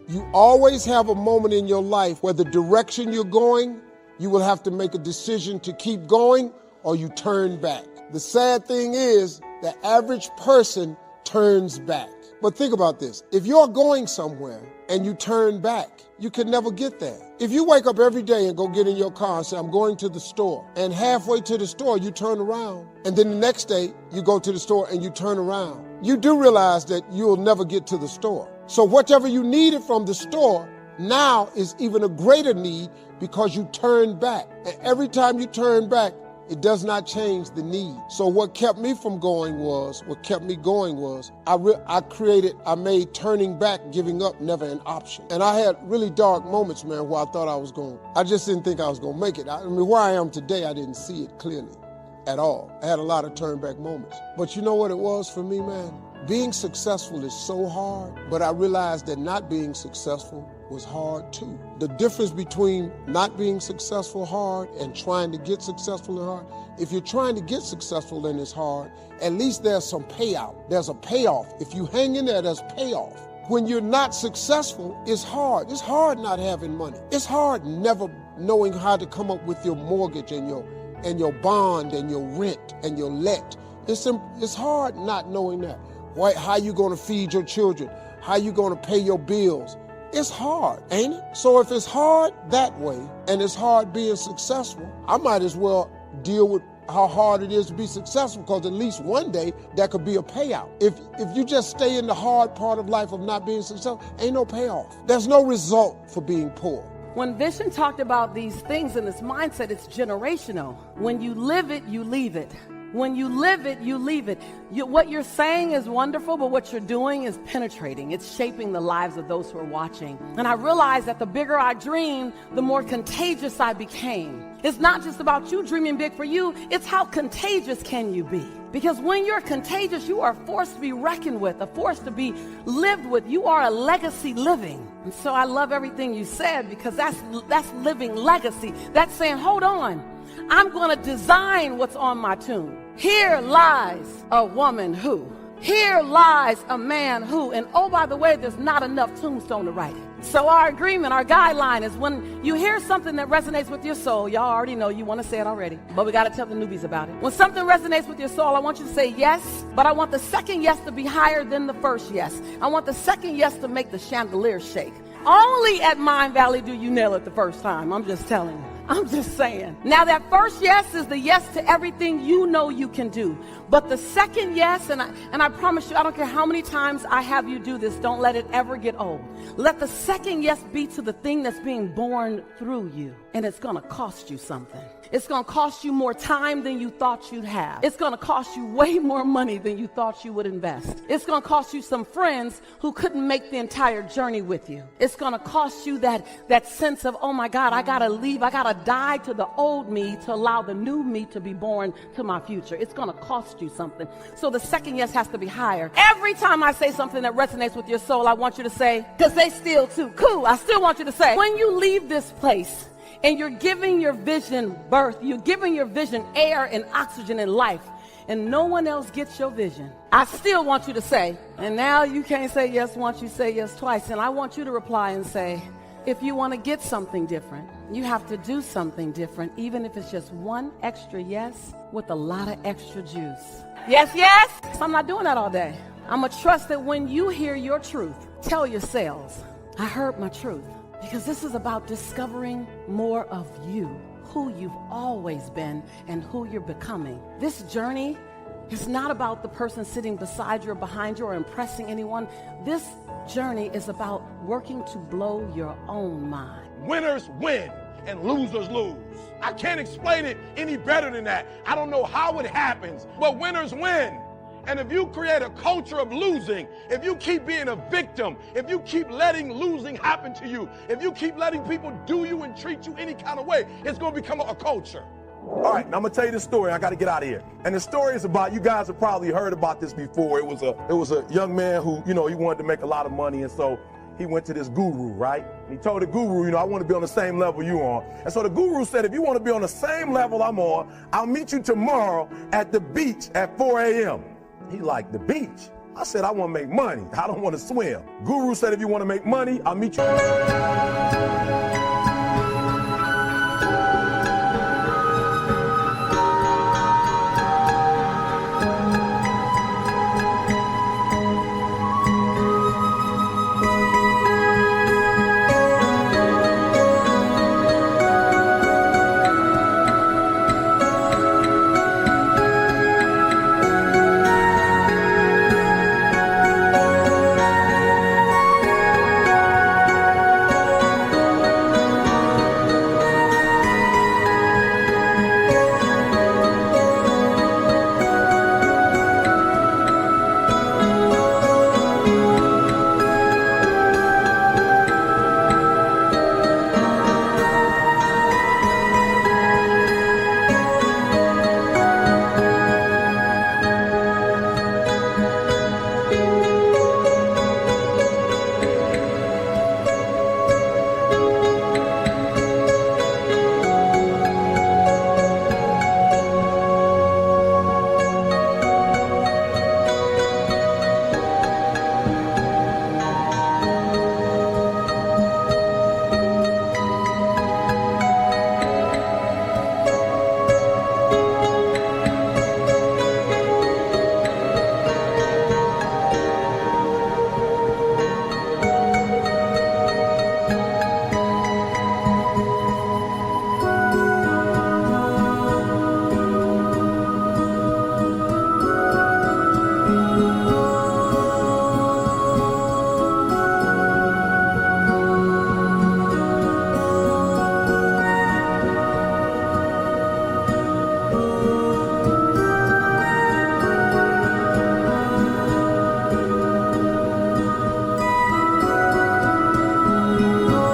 You always have a moment in your life where the direction you're going, you will have to make a decision to keep going or you turn back. The sad thing is the average person turns back. But think about this. If you're going somewhere and you turn back, you can never get there. If you wake up every day and go get in your car and say, I'm going to the store, and halfway to the store, you turn around, and then the next day you go to the store and you turn around, you do realize that you'll never get to the store. So whatever you needed from the store now is even a greater need because you turned back. And every time you turn back, it does not change the need. So what kept me going was, I made turning back, giving up, never an option. And I had really dark moments, man, where I just didn't think I was gonna make it. I mean, where I am today, I didn't see it clearly at all. I had a lot of turn back moments. But you know what it was for me, man? Being successful is so hard, but I realized that not being successful was hard too. The difference between not being successful hard and trying to get successful and hard, if you're trying to get successful and it's hard, at least there's some payout. There's a payoff. If you hang in there, there's payoff. When you're not successful, it's hard. It's hard not having money. It's hard never knowing how to come up with your mortgage and your bond and your rent and your let. It's hard not knowing that. How you gonna feed your children? How you gonna pay your bills? It's hard, ain't it? So if it's hard that way, and it's hard being successful, I might as well deal with how hard it is to be successful, because at least one day that could be a payout. If you just stay in the hard part of life of not being successful, ain't no payoff. There's no result for being poor. When Vision talked about these things in this mindset, it's generational. When you live it, you leave it. When you live it, you leave it. What you're saying is wonderful, but what you're doing is penetrating. It's shaping the lives of those who are watching. And I realized that the bigger I dreamed, the more contagious I became. It's not just about you dreaming big for you, it's how contagious can you be? Because when you're contagious, you are a force to be reckoned with, a force to be lived with. You are a legacy living. And so I love everything you said, because that's living legacy. That's saying, hold on. I'm going to design what's on my tomb. Here lies a woman who. Here lies a man who. And oh, by the way, there's not enough tombstone to write it. So our agreement, our guideline is when you hear something that resonates with your soul, y'all already know you want to say it already, but we got to tell the newbies about it. When something resonates with your soul, I want you to say yes, but I want the second yes to be higher than the first yes. I want the second yes to make the chandelier shake. Only at Mind Valley do you nail it the first time. I'm just telling you. I'm just saying. Now that first yes is the yes to everything you know you can do. But the second yes, and I promise you, I don't care how many times I have you do this, don't let it ever get old. Let the second yes be to the thing that's being born through you. And it's going to cost you something. It's going to cost you more time than you thought you'd have. It's going to cost you way more money than you thought you would invest. It's going to cost you some friends who couldn't make the entire journey with you. It's going to cost you that sense of, oh my God, I got to leave. I got to die to the old me to allow the new me to be born to my future. It's going to cost you something. So the second yes has to be higher. Every time I say something that resonates with your soul, I want you to say, because they still too. Cool. I still want you to say, when you leave this place, and you're giving your vision birth, you're giving your vision air and oxygen and life, and no one else gets your vision, I still want you to say, and now you can't say yes once, you say yes twice, and I want you to reply and say, if you want to get something different, you have to do something different, even if it's just one extra yes with a lot of extra juice. Yes, yes. So I'm not doing that all day. I'm going to trust that when you hear your truth, tell yourselves, I heard my truth. Because this is about discovering more of you, who you've always been and who you're becoming. This journey is not about the person sitting beside you or behind you or impressing anyone. This journey is about working to blow your own mind. Winners win and losers lose. I can't explain it any better than that. I don't know how it happens, but winners win. And if you create a culture of losing, if you keep being a victim, if you keep letting losing happen to you, if you keep letting people do you and treat you any kind of way, it's going to become a culture. All right, now I'm going to tell you this story. I got to get out of here. And the story is about, you guys have probably heard about this before. It was a young man who, he wanted to make a lot of money. And so he went to this guru, right? And he told the guru, I want to be on the same level you on. And so the guru said, if you want to be on the same level I'm on, I'll meet you tomorrow at the beach at 4 a.m. He like, the beach? I said, I want to make money. I don't want to swim. Guru said, if you want to make money, I'll meet you.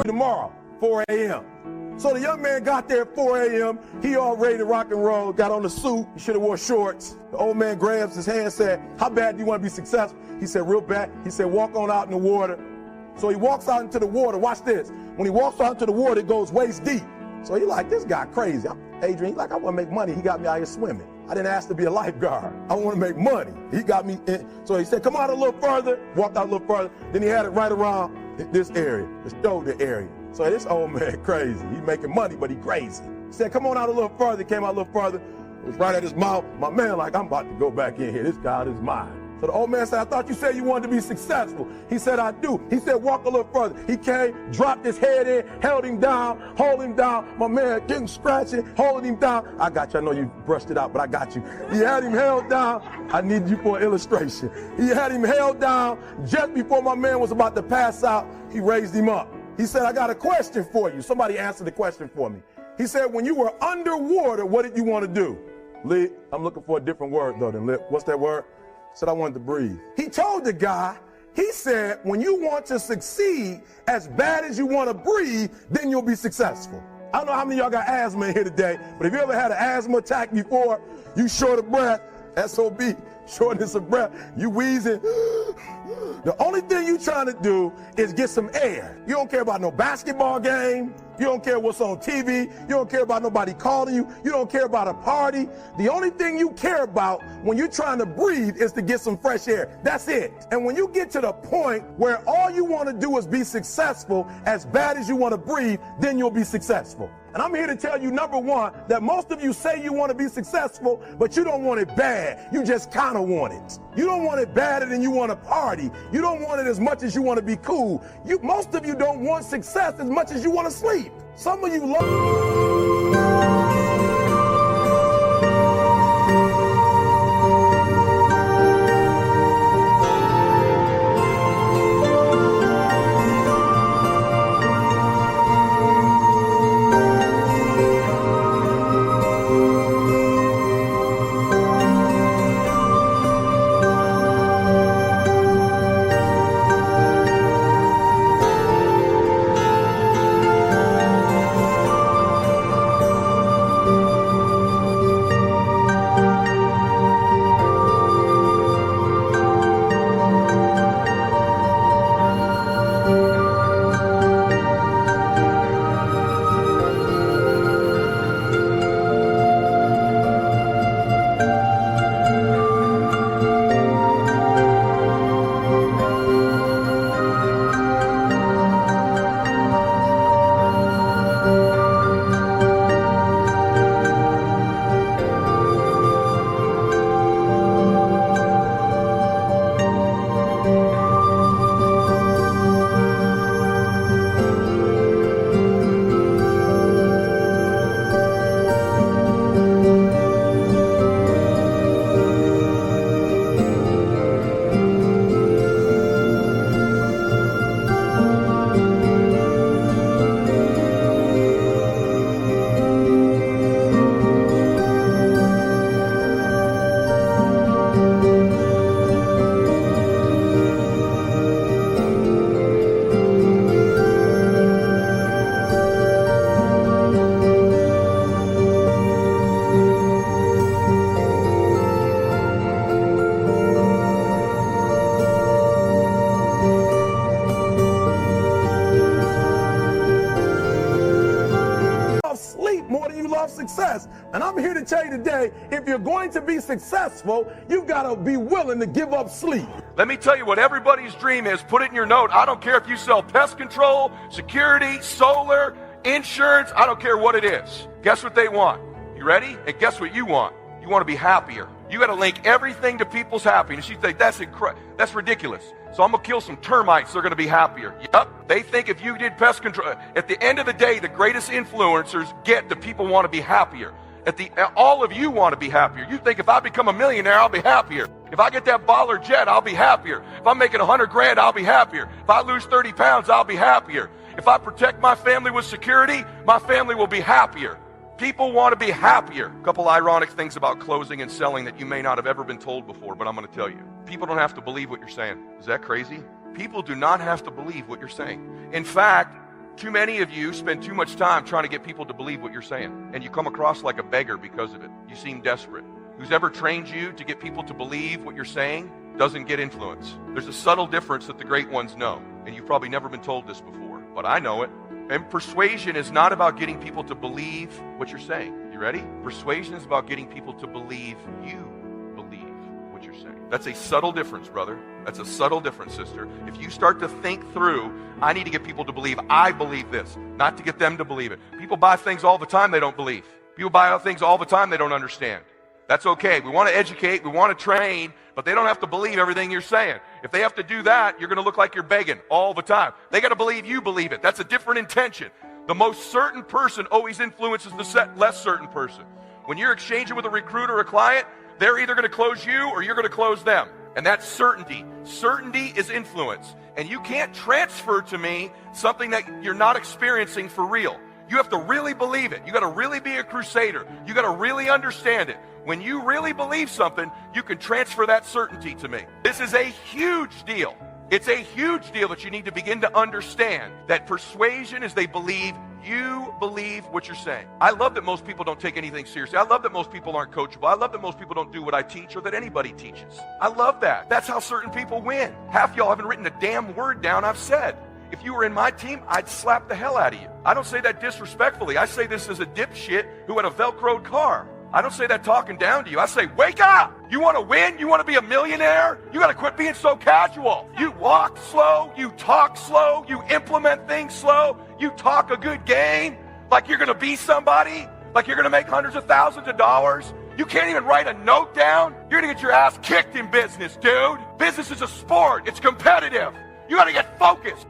Tomorrow, 4 a.m. So the young man got there at 4 a.m. He all ready to rock and roll, got on the suit. He should have wore shorts. The old man grabs his hand and said, how bad do you want to be successful? He said, real bad. He said, walk on out in the water. So he walks out into the water. Watch this. When he walks out into the water, it goes waist deep. So he like, this guy crazy. Adrian, he like, I want to make money. He got me out here swimming. I didn't ask to be a lifeguard. I want to make money. He got me in. So he said, come out a little further. Walked out a little further. Then he had it right around this area, the shoulder area. So this old man crazy. He making money, but he crazy. He said, come on out a little further. Came out a little further. It was right at his mouth. My man like, I'm about to go back in here. This God is mine. So the old man said, I thought you said you wanted to be successful. He said, I do. He said, walk a little further. He came, dropped his head in, held him down, hold him down. My man getting scratching, holding him down. I got you. I know you brushed it out, but I got you. He had him held down. I need you for an illustration. He had him held down. Just before my man was about to pass out, he raised him up. He said, I got a question for you. Somebody answer the question for me. He said, when you were underwater, what did you want to do? Lee, I'm looking for a different word though than lip. What's that word? Said I wanted to breathe. He told the guy, he said, when you want to succeed as bad as you want to breathe, then you'll be successful. I don't know how many of y'all got asthma in here today, but if you ever had an asthma attack before, you short of breath, SOB, shortness of breath, you wheezing. The only thing you trying to do is get some air. You don't care about no basketball game. You don't care what's on TV. You don't care about nobody calling you. You don't care about a party. The only thing you care about when you're trying to breathe is to get some fresh air. That's it. And when you get to the point where all you want to do is be successful as bad as you want to breathe, then you'll be successful. And I'm here to tell you, number one, that most of you say you want to be successful, but you don't want it bad. You just kind of want it. You don't want it badder than you want to party. You don't want it as much as you want to be cool. Most of you don't want success as much as you want to sleep. Some of you love... I'm here to tell you today, if you're going to be successful, you've got to be willing to give up sleep. Let me tell you what everybody's dream is. Put it in your note. I don't care if you sell pest control, security, solar, insurance. I don't care what it is. Guess what they want? You ready? And guess what you want? You want to be happier. You got to link everything to people's happiness. You think that's ridiculous. So I'm going to kill some termites. They're going to be happier. Yep. They think if you did pest control, at the end of the day, the greatest influencers get the people want to be happier. All of you want to be happier. You think if I become a millionaire, I'll be happier. If I get that baller jet, I'll be happier. If I'm making 100 grand, I'll be happier. If I lose 30 pounds, I'll be happier. If I protect my family with security, my family will be happier. People want to be happier. A couple ironic things about closing and selling that you may not have ever been told before, but I'm going to tell you. People don't have to believe what you're saying. Is that crazy? People do not have to believe what you're saying. In fact, too many of you spend too much time trying to get people to believe what you're saying, and you come across like a beggar because of it. You seem desperate. Who's ever trained you to get people to believe what you're saying doesn't get influence. There's a subtle difference that the great ones know, and you've probably never been told this before, but I know it. And persuasion is not about getting people to believe what you're saying. You ready? Persuasion is about getting people to believe you believe what you're saying. That's a subtle difference, brother. That's a subtle difference, sister. If you start to think through, I need to get people to believe I believe this, not to get them to believe it. People buy things all the time they don't believe. People buy things all the time they don't understand. That's okay. We want to educate, we want to train, but they don't have to believe everything you're saying. If they have to do that, you're going to look like you're begging all the time. They got to believe you believe it. That's a different intention. The most certain person always influences the less certain person. When you're exchanging with a recruiter or a client, they're either going to close you or you're going to close them. And that's certainty. Certainty is influence. And you can't transfer to me something that you're not experiencing for real. You have to really believe it. You got to really be a crusader. You got to really understand it. When you really believe something, you can transfer that certainty to me. This is a huge deal. It's a huge deal that you need to begin to understand that persuasion is they believe you believe what you're saying. I love that most people don't take anything seriously. I love that most people aren't coachable. I love that most people don't do what I teach or that anybody teaches. I love that. That's how certain people win. Half y'all haven't written a damn word down I've said. If you were in my team, I'd slap the hell out of you. I don't say that disrespectfully. I say this as a dipshit who had a Velcroed car. I don't say that talking down to you. I say, wake up! You want to win? You want to be a millionaire? You got to quit being so casual. You walk slow. You talk slow. You implement things slow. You talk a good game like you're going to be somebody, like you're going to make hundreds of thousands of dollars. You can't even write a note down. You're going to get your ass kicked in business, dude. Business is a sport. It's competitive. You got to get focused.